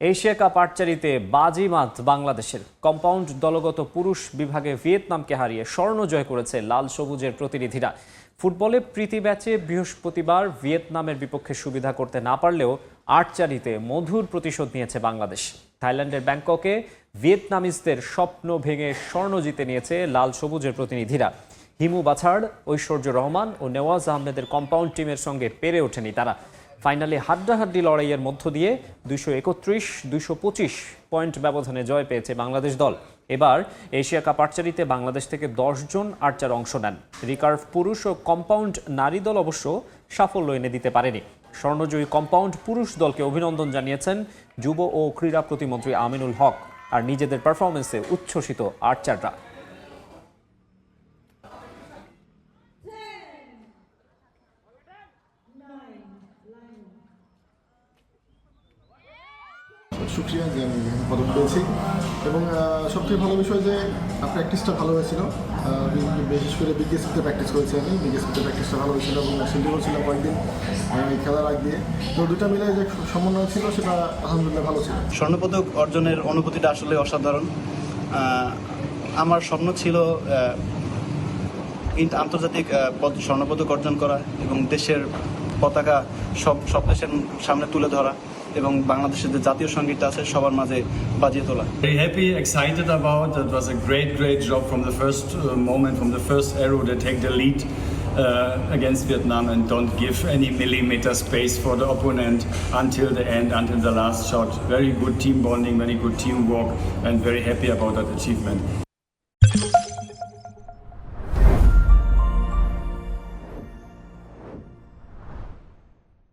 Asia cup আর্চারিতে বাজিমাত বাংলাদেশের। Compound দলগত পুরুষ বিভাগে ভিয়েতনামকে হারিয়ে স্বর্ণ জয় করেছে লাল সবুজের প্রতিনিধিরা। ফুটবলে প্রীতি ম্যাচে বৃহস্পতিবার ভিয়েতনামের বিপক্ষে সুবিধা করতে না পারলেও আর্চারিতে মধুর প্রতিশোধ নিয়েছে বাংলাদেশ। থাইল্যান্ডের ব্যাংককে ভিয়েতনামিজদের স্বপ্ন ভেঙে স্বর্ণ জিতে নিয়েছে লাল সবুজের প্রতিনিধিরা। হিমু বাছাড়, ঐশ্বর্য রহমান ও নেওয়াজ আহমেদের কম্পাউন্ড টিমের সঙ্গে পেরে ওঠেনি তারা। ফাইনালে হাড্ডাহাড্ডি লড়াইয়ের মধ্য দিয়ে 231-225 পয়েন্ট ব্যবধানে জয় পেয়েছে বাংলাদেশ দল। এবার এশিয়া কাপ আর্চারিতে বাংলাদেশ থেকে 10 জন আর্চার অংশ নেন। রিকার্ভ পুরুষ ও কম্পাউন্ড নারী দল অবশ্য সাফল্য এনে দিতে পারেনি। স্বর্ণজয়ী কম্পাউন্ড পুরুষ দলকে অভিনন্দন জানিয়েছেন যুব ও ক্রীড়া প্রতিমন্ত্রী আমিনুল হক। আর নিজেদের পারফরমেন্সে উচ্ছ্বসিত আর্চাররা। শুক্রিয়া যে আমি পদক পেয়েছি এবং সবচেয়ে ভালো বিষয় যে প্র্যাকটিসটা ভালো হয়েছিল। বিশেষ করে বিকেএসপিতে প্র্যাকটিস করেছি আমি। বিকেএসপিতে প্র্যাকটিসটা ভালো হয়েছিল এবং শিল্ডি করছিলাম কয়েকদিন খেলার আগ দিয়ে। তো দুটা মিলে যে সমন্বয় ছিল সেটা আলহামদুলিল্লাহ ভালো ছিল। স্বর্ণপদক অর্জনের অনুভূতিটা আসলে অসাধারণ। আমার স্বপ্ন ছিল আন্তর্জাতিক স্বর্ণপদক অর্জন করা এবং দেশের পতাকা সব দেশের সামনে তুলে ধরা এবং বাংলাদেশের যে জাতীয় সঙ্গীতটা আছে সবার মাঝে বাজিয়ে তোলা। Very happy, excited about. That was a great job from the first moment, from the first arrow. They take the lead against Vietnam and don't give any millimeter space for the opponent until the end, until the last shot. Very good team bonding, very good teamwork, and very happy about that achievement.